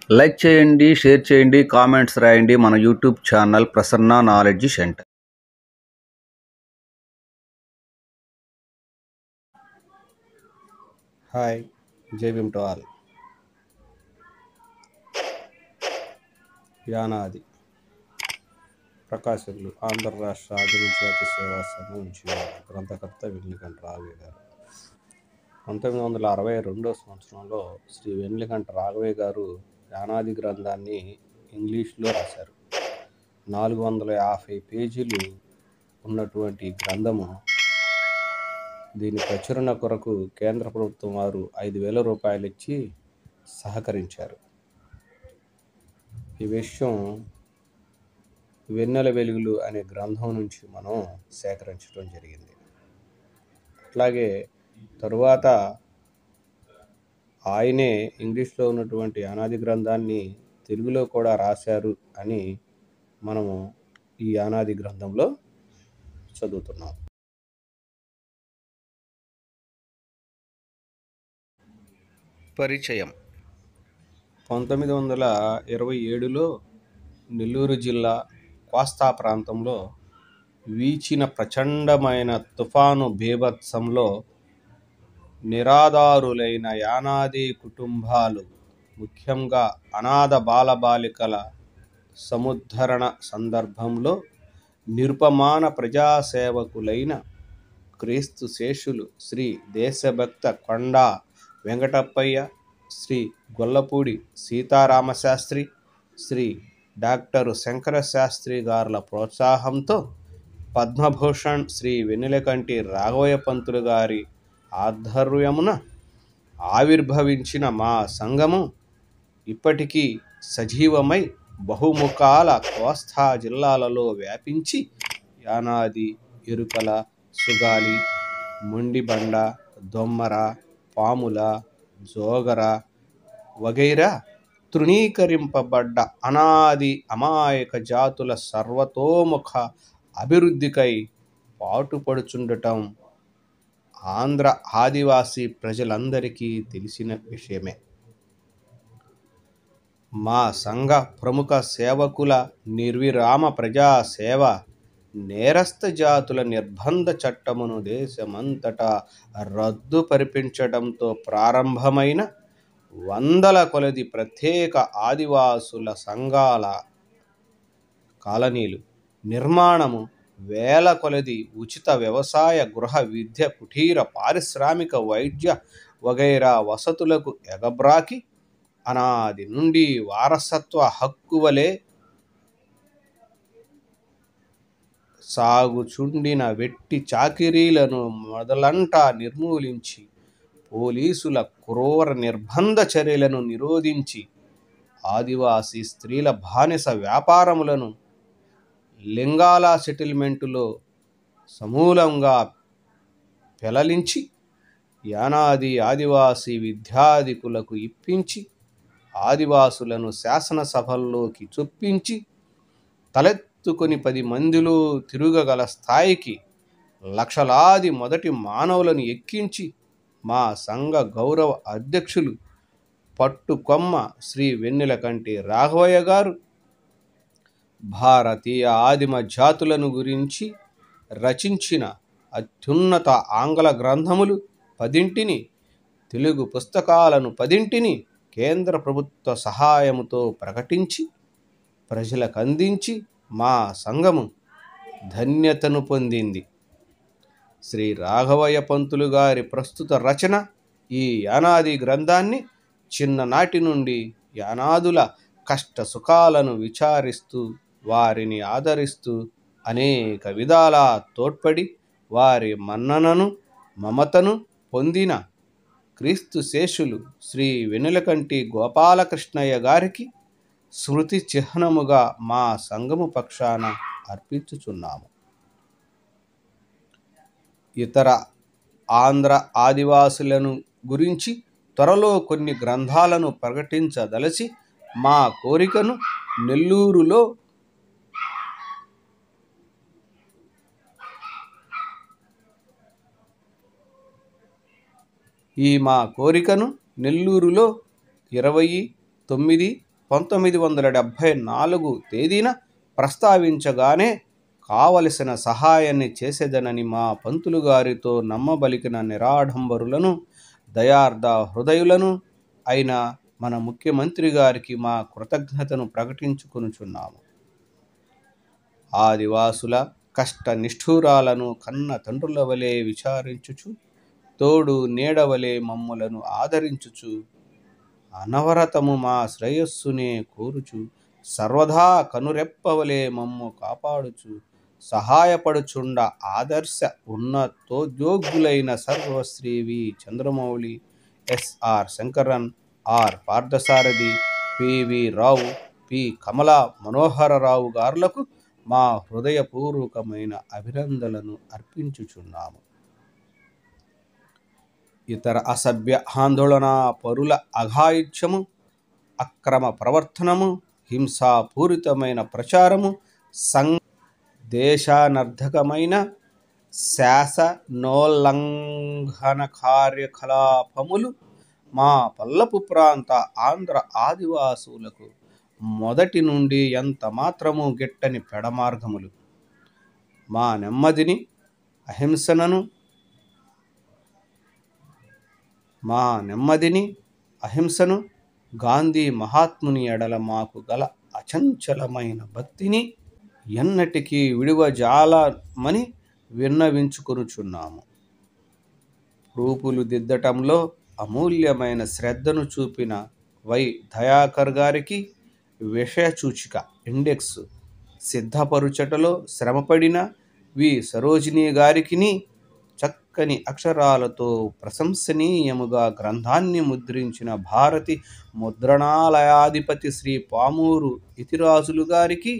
Like చేయండి, share చేయండి, comments రాయండి మన YouTube channel Prasanna knowledge centre. Hi, జై భీమ్ టు ఆల్. యానాది ప్రకాశకులు ఆంధ్ర రాష్ట్ర ఆదిమ జాతి సేవా సంఘం గ్రంథకర్త వెన్లికంట రాఘవయ్య గారు 1962 సంవత్సరంలో శ్రీ వెన్లికంట రాఘవయ్య గారు యానాది గ్రంథాన్ని ఇంగ్లీష్లో రాశారు. 450 పేజీలు ఉన్నటువంటి గ్రంథము. దీని ప్రచురణ కొరకు కేంద్ర ప్రభుత్వం వారు 5,000 రూపాయలు ఇచ్చి సహకరించారు. ఈ విషయం వెన్నెల వెలుగులు అనే గ్రంథం నుంచి మనం సేకరించడం జరిగింది. అట్లాగే తరువాత ఆయనే ఇంగ్లీష్లో ఉన్నటువంటి యానాది గ్రంథాన్ని తెలుగులో కూడా రాశారు అని మనము ఈ యానాది గ్రంథంలో చదువుతున్నాం. పరిచయం. 1927లో నెల్లూరు జిల్లా కోస్తా ప్రాంతంలో వీచిన ప్రచండమైన తుఫాను బీభత్సంలో నిరాధారులైన యానాది కుటుంబాలు, ముఖ్యంగా అనాథ బాలబాలికల సముద్ధరణ సందర్భంలో నిరుపమాన ప్రజాసేవకులైన క్రీస్తు శేషులు శ్రీ దేశభక్త కొండా వెంకటప్పయ్య, శ్రీ గొల్లపూడి సీతారామశాస్త్రి, శ్రీ డాక్టర్ శంకరశాస్త్రి గారుల ప్రోత్సాహంతో పద్మభూషణ్ శ్రీ వెన్నెలకంటి రాఘవయ్య పంతులు గారి ఆధ్వర్యమున ఆవిర్భవించిన మా సంఘము ఇప్పటికీ సజీవమై బహుముఖాల కోస్తా జిల్లాలలో వ్యాపించి యానాది, ఎరుకల, సుగాలి, మొండిబండ, దొమ్మర, పాముల, జోగర వగైరా తృణీకరింపబడ్డ అనాది అమాయక జాతుల సర్వతోముఖ అభివృద్ధికై పాటుపడుచుండటం ఆంధ్ర ఆదివాసీ ప్రజలందరికీ తెలిసిన విషయమే. మా సంఘ ప్రముఖ సేవకుల నిర్విరామ ప్రజాసేవ నేరస్థ జాతుల నిర్బంధ చట్టమును దేశమంతటా రద్దుపరిపించడంతో ప్రారంభమైన వందల కొలది ప్రత్యేక ఆదివాసుల సంఘాల కాలనీలు నిర్మాణము, వేల కొలది ఉచిత వ్యవసాయ, గృహ, విద్య, కుటీర, పారిశ్రామిక, వైద్య వగైరా వసతులకు ఎగబ్రాకి అనాది నుండి వారసత్వ హక్కు వలె సాగుచుండిన వెట్టి చాకిరీలను మొదలంటా నిర్మూలించి, పోలీసుల క్రూర నిర్బంధ చర్యలను నిరోధించి, ఆదివాసీ స్త్రీల బానిస వ్యాపారములను లింగాల సెటిల్మెంటులో సమూలంగా పెలలించి, యానాది ఆదివాసీ విద్యాధికులకు ఇప్పించి, ఆదివాసులను శాసనసభల్లోకి చొప్పించి, తలెత్తుకొని 10 మందిలో తిరగగల స్థాయికి లక్షలాది మొదటి మానవులను ఎక్కించి, మా సంఘ గౌరవ అధ్యక్షులు పట్టుకొమ్మ శ్రీ వెన్నెలకంటి రాఘవయ్య గారు భారతీయ ఆదిమ జాతులను గురించి రచించిన అత్యున్నత ఆంగ్ల గ్రంథములు 10ంటిని, తెలుగు పుస్తకాలను 10ంటిని కేంద్ర ప్రభుత్వ సహాయముతో ప్రకటించి ప్రజలకు అందించి మా సంఘము ధన్యతను పొందింది. శ్రీ రాఘవయ్య పంతులు గారి ప్రస్తుత రచన ఈ యానాది గ్రంథాన్ని చిన్ననాటి నుండి యానాదుల కష్ట సుఖాలను విచారిస్తూ, వారిని ఆదరిస్తూ, అనేక విధాల తోడ్పడి వారి మన్ననను, మమతను పొందిన క్రీస్తు శేషులు శ్రీ వెన్నెలకంటి గోపాలకృష్ణయ్య గారికి స్మృతి చిహ్నముగా మా సంఘము పక్షాన అర్పించుచున్నాము. ఇతర ఆంధ్ర ఆదివాసులను గురించి త్వరలో కొన్ని గ్రంథాలను ప్రకటించదలచి మా కోరికను నెల్లూరులో నెల్లూరులో 29 1974 తేదీన ప్రస్తావించగానే కావలసిన సహాయాన్ని చేసేదనని మా పంతులు గారితో నమ్మబలికిన నిరాడంబరులను దయార్ద హృదయులను అయిన మన ముఖ్యమంత్రి గారికి మా కృతజ్ఞతను ప్రకటించుకొనుచున్నాము. ఆదివాసుల కష్ట నిష్ఠూరాలను కన్న తండ్రుల వలె విచారించుచు, తోడు నీడవలే మమ్ములను ఆదరించుచు, అనవరతము మా శ్రేయస్సునే కోరుచు, సర్వదా కనురెప్పవలే మమ్ము కాపాడుచు, సహాయపడుచుండ ఆదర్శ ఉన్నతోద్యోగులైన సర్వశ్రీ V Chandramouli, SR Sankaran, R Parthasarathy, PV Rao, P Kamala Manoharrao గారులకు మా హృదయపూర్వకమైన అభినందనలను అర్పించుచున్నాము. ఇతర అసభ్య ఆందోళన పరుల అఘాయిత్యము, అక్రమ ప్రవర్తనము, హింసాపూరితమైన ప్రచారము, దేశానర్థకమైన శాసనోల్లంఘన కార్యకలాపములు మా పల్లపు ప్రాంత ఆంధ్ర ఆదివాసులకు మొదటి నుండి ఎంత మాత్రము గిట్టని పెడమార్గములు. మా నెమ్మదిని అహింసను గాంధీ మహాత్ముని ఎడల మాకు గల అచంచలమైన భక్తిని ఎన్నటికీ విడువజాలమని విన్నవించుకొనుచున్నాము. రూపులు దిద్దటంలో అమూల్యమైన శ్రద్ధను చూపిన వై దయాకర్ గారికి, విషయ సూచిక ఇండెక్స్ సిద్ధపరుచటలో శ్రమపడిన వి సరోజిని గారికిని, చక్కని అక్షరాలతో ప్రశంసనీయముగా గ్రంథాన్ని ముద్రించిన భారతి ముద్రణాలయాధిపతి శ్రీ పామూరు ఇతిరాజులు గారికి,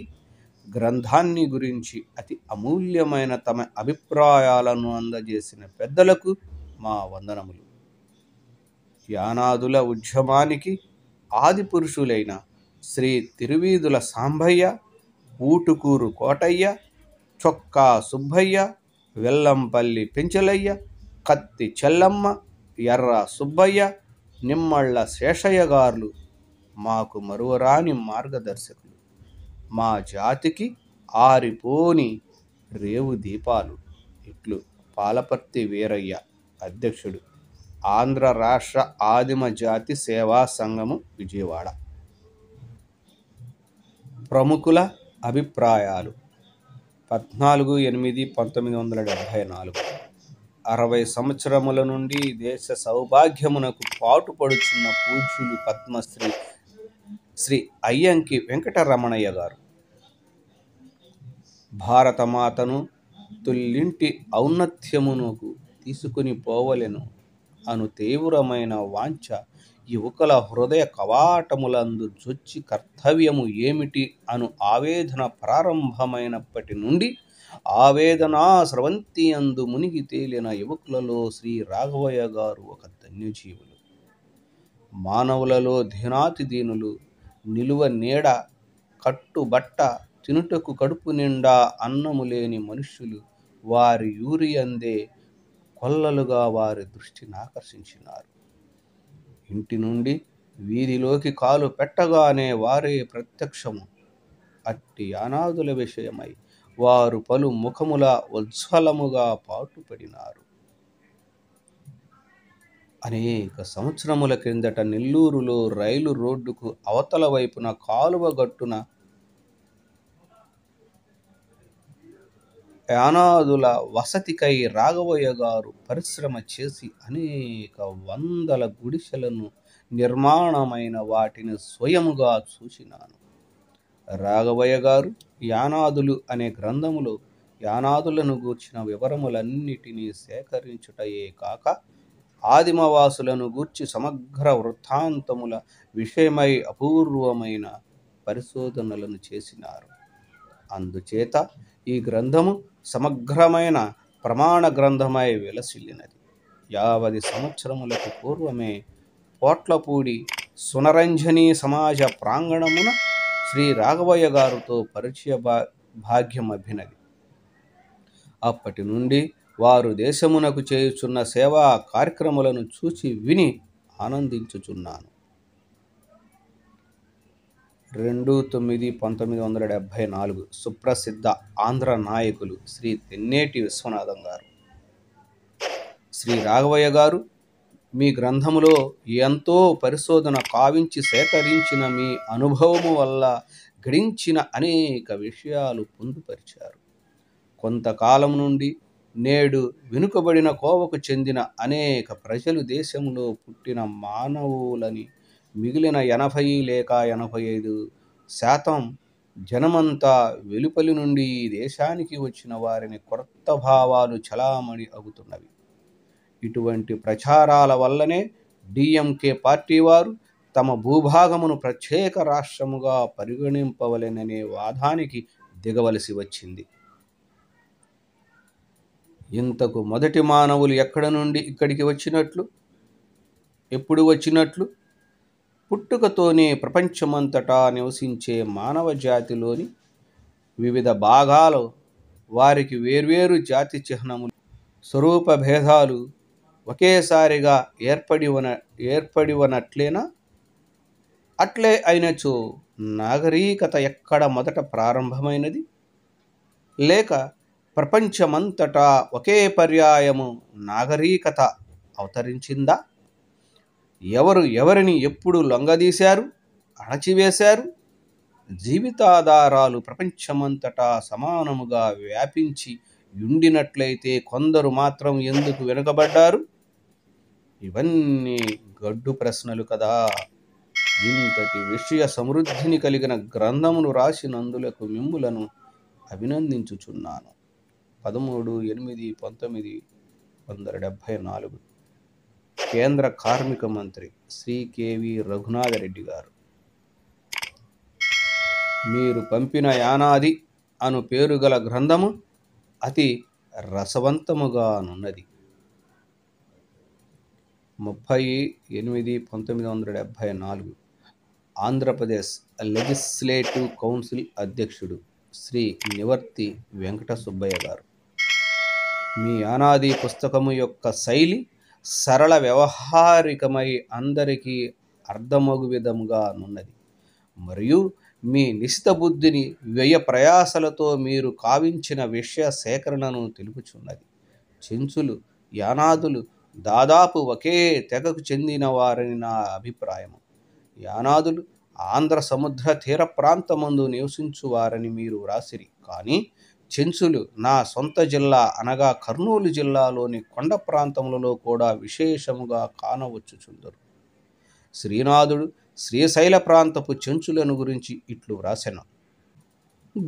గ్రంథాన్ని గురించి అతి అమూల్యమైన తమ అభిప్రాయాలను అందజేసిన పెద్దలకు మా వందనములు. యానాదుల ఉద్యమానికి ఆది పురుషులైన శ్రీ తిరువీధుల సాంబయ్య, ఊటుకూరు కోటయ్య, చొక్కా సుబ్బయ్య, వెల్లంపల్లి పెంచలయ్య, కత్తి చెల్లమ్మ, ఎర్ర సుబ్బయ్య, నిమ్మళ్ళ శేషయ్య గారులు మాకు మరువరాని మార్గదర్శకులు. మా జాతికి ఆరిపోని రేవు దీపాలు. ఇట్లు పాలపర్తి వీరయ్య, అధ్యక్షుడు, ఆంధ్ర రాష్ట్ర ఆదిమ జాతి సేవా సంఘము, విజయవాడ. ప్రముఖుల అభిప్రాయాలు. 14/8/1974. 60 సంవత్సరముల నుండి దేశ సౌభాగ్యమునకు పాటుపడుచున్న పూజ్యులు పద్మశ్రీ శ్రీ అయ్యంకి వెంకటరమణయ్య గారు భారతమాతను తుల్లింటి ఔన్నత్యమునకు తీసుకుని పోవలెను అను తీవ్రమైన వాంఛ యువకుల హృదయ కవాటములందు జొచ్చి కర్తవ్యము ఏమిటి అను ఆవేదన ప్రారంభమైనప్పటి నుండి ఆవేదనా స్రవంతి అందు మునిగి తేలిన యువకులలో శ్రీ రాఘవయ్య గారు ఒక ధన్యజీవులు. మానవులలో దీనాతి దీనులు, నిలువ నీడ, కట్టుబట్ట, తినుటకు కడుపు నిండా అన్నము లేని మనుష్యులు. వారి యూరి అందే కొల్లలుగా వారి దృష్టిని ఆకర్షించినారు. ఇంటి నుండి వీధిలోకి కాలు పెట్టగానే వారే ప్రత్యక్షము. అట్టి అనాథుల విషయమై వారు పలు ముఖముల ఉజ్వలముగా పాటుపడినారు. అనేక సంవత్సరముల క్రిందట నెల్లూరులో రైలు రోడ్డుకు అవతల వైపున కాలువ గట్టున యానాదుల వసతికై రాఘవయ్య గారు పరిశ్రమ చేసి అనేక వందల గుడిసెలను నిర్మాణమైన వాటిని స్వయముగా చూసినాను. రాఘవయ్య గారు యానాదులు అనే గ్రంథములో యానాదులను గూర్చిన వివరములన్నిటినీ సేకరించుటయే కాక ఆదిమవాసులను గూర్చి సమగ్ర వృత్తాంతముల విషయమై అపూర్వమైన పరిశోధనలను చేసినారు. అందుచేత ఈ గ్రంథము సమగ్రమైన ప్రమాణ గ్రంథమై విలసిల్లినది. 50 సంవత్సరములకు పూర్వమే పోట్లపూడి సునరంజని సమాజ ప్రాంగణమున శ్రీ రాఘవయ్య గారితో పరిచయ భాగ్యం అభినది. అప్పటి నుండి వారు దేశమునకు చేయుచున్న సేవా కార్యక్రమాలను చూచి విని ఆనందించుచున్నాను. 2/9/1974 సుప్రసిద్ధ ఆంధ్ర నాయకులు శ్రీ తెన్నేటి విశ్వనాథం గారు. శ్రీ రాఘవయ్య గారు మీ గ్రంథములో ఎంతో పరిశోధన కావించి సేకరించిన మీ అనుభవము వల్ల గడించిన అనేక విషయాలు పొందుపరిచారు. కొంతకాలం నుండి నేడు వెనుకబడిన కోవకు చెందిన అనేక ప్రజలు దేశంలో పుట్టిన మానవులని మిగిలిన 80 లేక 85% జనమంతా వెలుపలి నుండి ఈ దేశానికి వచ్చిన వారిని కొత్త భావాలు చలామణి అవుతున్నవి. ఇటువంటి ప్రచారాల వల్లనే డిఎంకే పార్టీ వారు తమ భూభాగమును ప్రత్యేక రాష్ట్రముగా పరిగణింపవలెననే వాదానికి దిగవలసి వచ్చింది. ఇంతకు మొదటి మానవులు ఎక్కడ నుండి ఇక్కడికి వచ్చినట్లు, ఎప్పుడు వచ్చినట్లు, పుట్టుకతోనే ప్రపంచమంతటా నివసించే మానవ జాతిలోని వివిధ భాగాలు వారికి వేర్వేరు జాతి చిహ్నములు, స్వరూప భేదాలు ఒకేసారిగా ఏర్పడివనట్లేనా? అట్లే అయినచో నాగరికత ఎక్కడ మొదట ప్రారంభమైనది? లేక ప్రపంచమంతటా ఒకే పర్యాయము నాగరికత అవతరించిందా? ఎవరు ఎవరిని ఎప్పుడు లొంగదీశారు, అణచివేశారు? జీవితాధారాలు ప్రపంచమంతటా సమానముగా వ్యాపించి ఉండినట్లయితే కొందరు మాత్రం ఎందుకు వెనుకబడ్డారు? ఇవన్నీ గడ్డు ప్రశ్నలు కదా. ఇంతటి విషయ సమృద్ధిని కలిగిన గ్రంథమును రాసినందులకు మిమ్ములను అభినందించుచున్నాను. 13/8/1974 కేంద్ర కార్మిక మంత్రి శ్రీ కెవి రఘునాథరెడ్డి గారు. మీరు పంపిన యానాది అను పేరు గల గ్రంథము అతి రసవంతముగానున్నది. 30/8/1974 ఆంధ్రప్రదేశ్ లెజిస్లేటివ్ కౌన్సిల్ అధ్యక్షుడు శ్రీ నివర్తి వెంకట సుబ్బయ్య గారు. మీ యానాది పుస్తకము యొక్క శైలి సరళ వ్యవహారికమై అందరికీ అర్థమగు విధముగా నున్నది. మరియు మీ నిశిత బుద్ధిని వ్యయ ప్రయాసలతో మీరు కావించిన విషయ సేకరణను తెలుపుచున్నది. చెంచులు, యానాదులు దాదాపు ఒకే తెగకు చెందిన వారని నా అభిప్రాయము. యానాదులు ఆంధ్ర సముద్ర తీర ప్రాంతమందు నివసించువారని మీరు వ్రాసిరి. కానీ చెంచులు నా సొంత జిల్లా అనగా కర్నూలు జిల్లాలోని కొండ ప్రాంతములలో కూడా విశేషముగా కానవచ్చుచుందరు. శ్రీనాథుడు శ్రీశైల ప్రాంతపు చెంచులను గురించి ఇట్లు వ్రాసెను.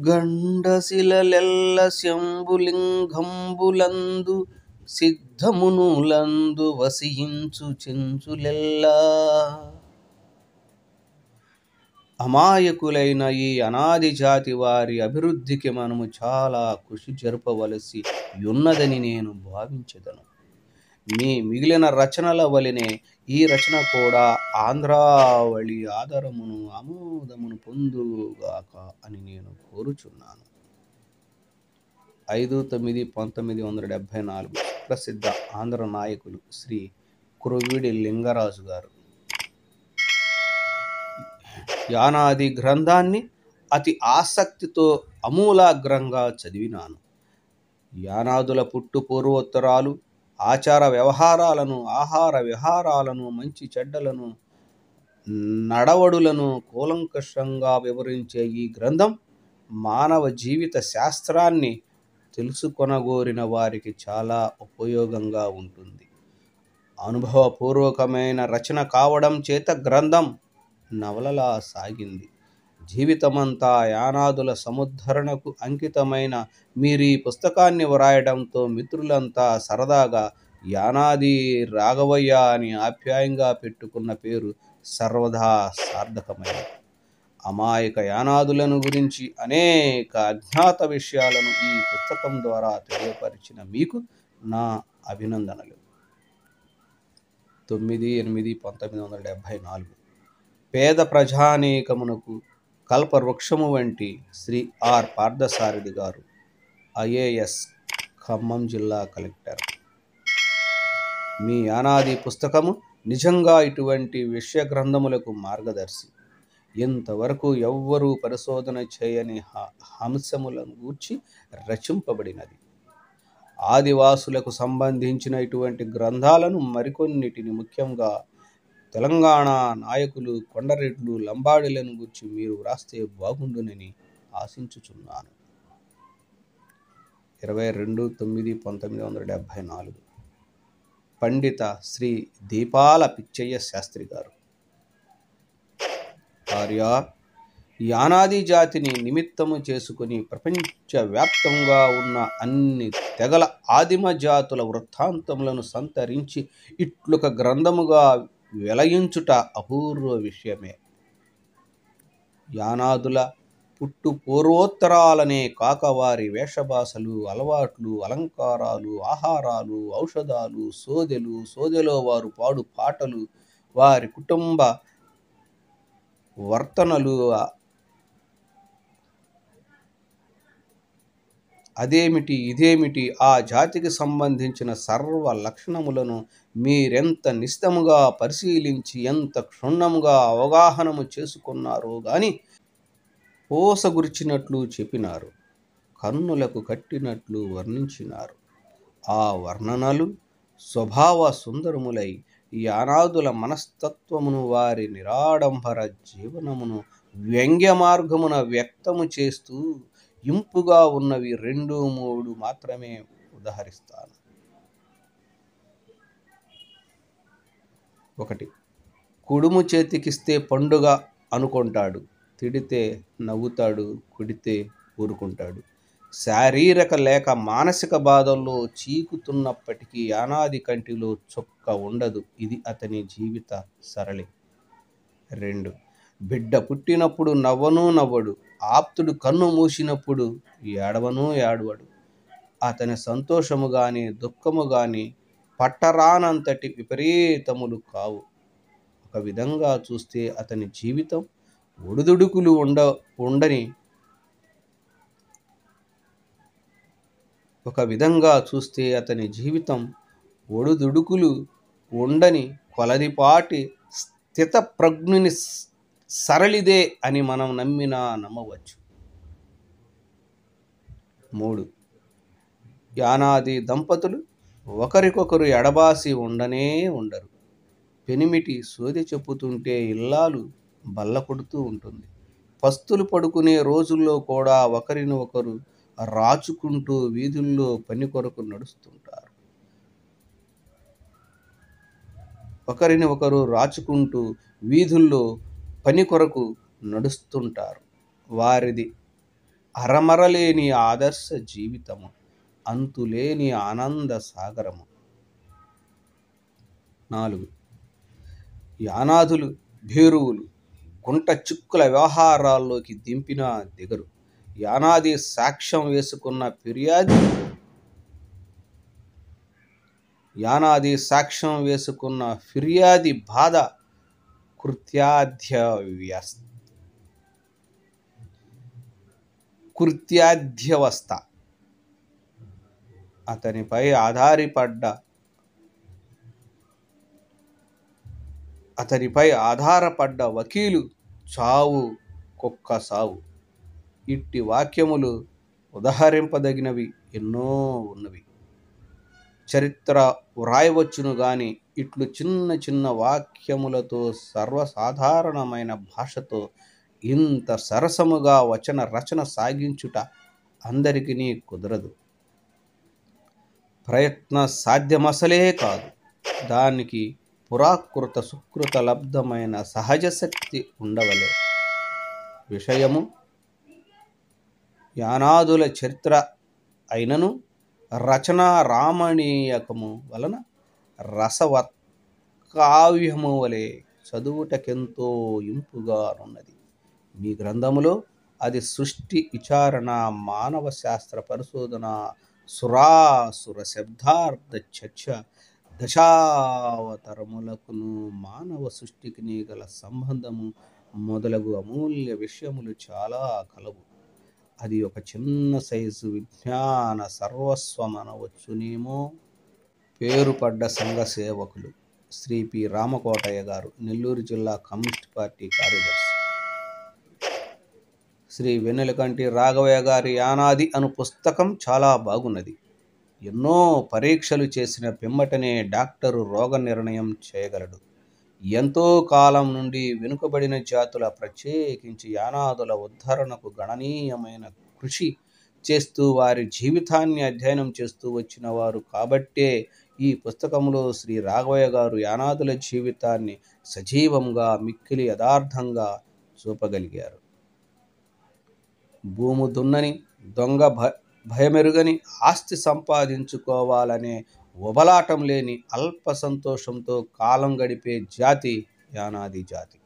గండశిలలెల్ల శంభులింగంబులందు సిద్ధమునులందు వసించు చెంచులెల్లా అమాయకులైన ఈ అనాది జాతి వారి అభివృద్ధికి మనము చాలా కృషి జరపవలసి ఉన్నదని నేను భావించెదను. మీ మిగిలిన రచనల వలనే ఈ రచన కూడా ఆంధ్రావళి ఆదరమును ఆమోదమును పొందుగాక అని నేను కోరుచున్నాను. 5/9/1974 ప్రసిద్ధ ఆంధ్ర నాయకులు శ్రీ కురువిడి లింగరాజు గారు. యానాది గ్రంథాన్ని అతి ఆసక్తితో అమూలాగ్రంగా చదివినాను. యానాదుల పుట్టు పూర్వోత్తరాలు, ఆచార వ్యవహారాలను, ఆహార విహారాలను, మంచి చెడ్డలను, నడవడులను కూలంకషంగా వివరించే ఈ గ్రంథం మానవ జీవిత శాస్త్రాన్ని తెలుసుకొనగోరిన వారికి చాలా ఉపయోగంగా ఉంటుంది. అనుభవపూర్వకమైన రచన కావడం చేత గ్రంథం నవలలా సాగింది. జీవితమంతా యానాదుల సముద్ధరణకు అంకితమైన మీరు ఈ పుస్తకాన్ని వ్రాయడంతో మిత్రులంతా సరదాగా యానాది రాఘవయ్య అని ఆప్యాయంగా పెట్టుకున్న పేరు సర్వదా సార్థకమైనది. అమాయక యానాదులను గురించి అనేక అజ్ఞాత విషయాలను ఈ పుస్తకం ద్వారా తెలియపరిచిన మీకు నా అభినందనలు. 9/8/1974 పేద ప్రజానీకమునకు కల్పవృక్షము వంటి శ్రీ ఆర్ పార్థసారథి గారు, ఐఏఎస్, ఖమ్మం జిల్లా కలెక్టర్. మీ యానాది పుస్తకము నిజంగా ఇటువంటి విషయ గ్రంథములకు మార్గదర్శి. ఇంతవరకు ఎవ్వరూ పరిశోధన చేయని అంశములను గూర్చి రచింపబడినది. ఆదివాసులకు సంబంధించిన ఇటువంటి గ్రంథాలను మరికొన్నిటిని, ముఖ్యంగా తెలంగాణ నాయకులు, కొండరెడ్లు, లంబాడీలను గురించి మీరు వ్రాస్తే బాగుండునని ఆశించుచున్నాను. 22/9/1974 పండిత శ్రీ దీపాల పిచ్చయ్య శాస్త్రి గారు. ఆర్య యానాది జాతిని నిమిత్తము చేసుకుని ప్రపంచవ్యాప్తంగా ఉన్న అన్ని తెగల ఆదిమ జాతుల వృత్తాంతములను సంతరించి ఇట్లొక గ్రంథముగా వెలయించుట అపూర్వ విషయమే. యానాదుల పుట్టు పూర్వోత్తరాలనే కాక వారి వేషభాషలు, అలవాట్లు, అలంకారాలు, ఆహారాలు, ఔషధాలు, సోదెలు, సోదెలో వారు పాడు పాటలు, వారి కుటుంబ వర్తనలు, అదేమిటి ఇదేమిటి, ఆ జాతికి సంబంధించిన సర్వ లక్షణములను మీరెంత నిశితముగా పరిశీలించి ఎంత క్షుణ్ణముగా అవగాహనము చేసుకున్నారో గాని పోసగుర్చినట్లు చెప్పినారు, కన్నులకు కట్టినట్లు వర్ణించినారు. ఆ వర్ణనలు స్వభావ సుందరములై యానాదుల మనస్తత్వమును, వారి నిరాడంబర జీవనమును వ్యంగ్య మార్గమున వ్యక్తము చేస్తూ ఇంపుగా ఉన్నవి 2-3 మాత్రమే ఉదహరిస్తాను. 1. కుడుము చేతికిస్తే పండుగ అనుకుంటాడు, తిడితే నవ్వుతాడు, కొడితే ఊరుకుంటాడు. శారీరక లేక మానసిక బాధల్లో చీకుతున్నప్పటికీ యానాది కంటిలో చుక్క ఉండదు. ఇది అతని జీవిత సరళి. 2. బిడ్డ పుట్టినప్పుడు నవ్వను నవ్వడు, ఆప్తుడు కన్ను మూసినప్పుడు ఏడవను ఏడవడు. అతని సంతోషము గాని దుఃఖము గాని పట్టరానంతటి విపరీతములు కావు. ఒక విధంగా చూస్తే అతని జీవితం ఒడిదుడుకులు ఉండని కొలదిపాటి స్థితప్రజ్ఞుని సరళిదే అని మనం నమ్మినా నమ్మవచ్చు. 3. యానాది దంపతులు ఒకరికొకరు ఎడబాసి ఉండనే ఉండరు. పెనిమిటి సోది చెప్పుతుంటే ఇల్లాలు బల్ల కొడుతూ ఉంటుంది. పస్తులు పడుకునే రోజుల్లో కూడా ఒకరిని ఒకరు రాచుకుంటూ వీధుల్లో పని కొరకు నడుస్తుంటారు. వారిది అరమరలేని ఆదర్శ జీవితము, అంతులేని ఆనంద సాగరము. 4. యానాదులు భేరువులు, గుంట చిక్కుల వ్యవహారాల్లోకి దింపినా దిగరు. యానాది సాక్ష్యం వేసుకున్న ఫిర్యాది బాధ కృత్యాధ్యవస్థ. అతనిపై ఆధారపడ్డ వకీలు చావు కుక్క సావు. ఇట్టి వాక్యములు ఉదహరింపదగినవి ఎన్నో ఉన్నవి. చరిత్ర వ్రాయవచ్చును గాని ఇట్లు చిన్న చిన్న వాక్యములతో సర్వసాధారణమైన భాషతో ఇంత సరసముగా వచన రచన సాగించుట అందరికీ కుదరదు. ప్రయత్న సాధ్యమసలే కాదు. దానికి పురాకృత సుకృత లబ్ధమైన సహజ శక్తి ఉండవలే. విషయము యానాదుల చరిత్ర అయినను రచనా రామణీయకము వలన రసవత్కావ్యము వలె చదువుటకెంతో ఇంపుగానున్నది. మీ గ్రంథములో అది సృష్టి విచారణ, మానవ శాస్త్ర పరిశోధన, సురాసుర శబ్దార్థ చర్చ, దశావతారములకును మానవ సృష్టికిని గల సంబంధము మొదలగు అమూల్య విషయములు చాలా కలవు. అది ఒక చిన్న సైజు విజ్ఞాన సర్వస్వమనవచ్చునేమో. పేరుపడ్డ సంఘ సేవకులు శ్రీ పి. రామకోటయ్య గారు, నెల్లూరు జిల్లా కమ్యూనిస్ట్ పార్టీ కార్యదర్శి. శ్రీ వెన్నెలకంటి రాఘవయ్య గారి యానాది అను పుస్తకం చాలా బాగున్నది. ఎన్నో పరీక్షలు చేసిన పిమ్మటనే డాక్టరు రోగ నిర్ణయం చేయగలడు. ఎంతో కాలం నుండి వెనుకబడిన జాతుల, ప్రత్యేకించి యానాదుల ఉద్ధరణకు గణనీయమైన కృషి చేస్తూ వారి జీవితాన్ని అధ్యయనం చేస్తూ వచ్చిన వారు కాబట్టే ఈ పుస్తకంలో శ్రీ రాఘవయ్య గారు యానాదుల జీవితాన్ని సజీవంగా, మిక్కిలి యథార్థంగా చూపగలిగారు. భూము దున్నని, దొంగ భయమెరుగని, ఆస్తి సంపాదించుకోవాలనే ఉబలాటం లేని, అల్ప సంతోషంతో కాలం గడిపే జాతి యానాది జాతి.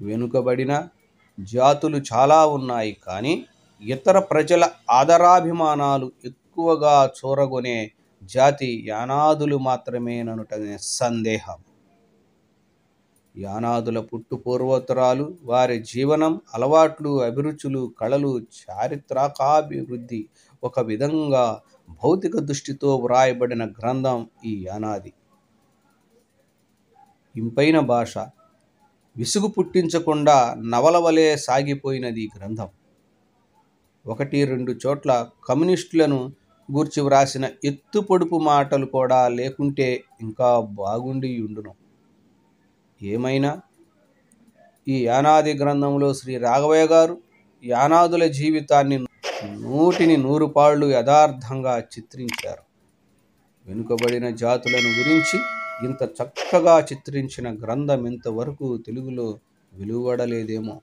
వెనుకబడిన జాతులు చాలా ఉన్నాయి, కానీ ఇతర ప్రజల ఆదరాభిమానాలు ఎక్కువగా చూరగొనే జాతి యానాదులు మాత్రమేననుట సందేహం. యానాదుల పుట్టు పూర్వోత్తరాలు, వారి జీవనం, అలవాట్లు, అభిరుచులు, కళలు, చారిత్రకాభివృద్ధి, ఒక విధంగా భౌతిక దృష్టితో వ్రాయబడిన గ్రంథం ఈ యానాది. ఇంపైన భాష, విసుగు పుట్టించకుండా నవల వలె సాగిపోయినది ఈ గ్రంథం. 1-2 చోట్ల కమ్యూనిస్టులను గూర్చి వ్రాసిన ఎత్తు పొడుపు మాటలు కూడా లేకుంటే ఇంకా బాగుండి ఉండును. ఏమైనా ఈ యానాది గ్రంథంలో శ్రీ రాఘవయ్య గారు యానాదుల జీవితాన్ని 100 పాళ్ళు యథార్థంగా చిత్రించారు. వెనుకబడిన జాతులను గురించి ఇంత చక్కగా చిత్రించిన గ్రంథం ఇంతవరకు తెలుగులో వెలువడలేదేమో.